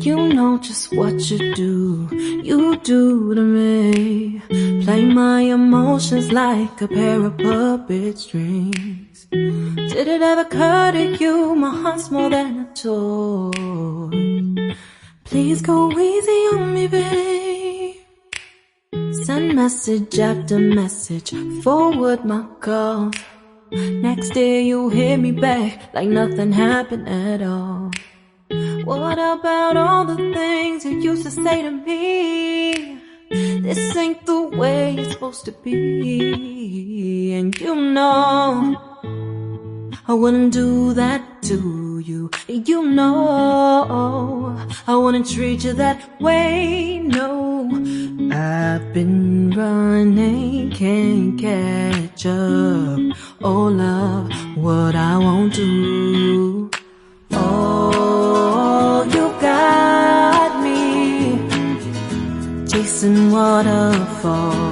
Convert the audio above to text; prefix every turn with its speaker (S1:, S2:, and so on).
S1: You know just what you do to me. Play my emotions like a pair of puppet strings. Did it ever occur to you my heart's more than a toy? Please go easy on me, babe. Send message after message, forward my calls. Next day you hit me back like nothing happened at all. What about all the things you used to say to me? This ain't the way it's supposed to be. And you know I wouldn't do that to you. You know I wouldn't treat you that way, no. I've been running, can't catch up. Oh love, what I won't do. Oh, you got me chasing waterfalls.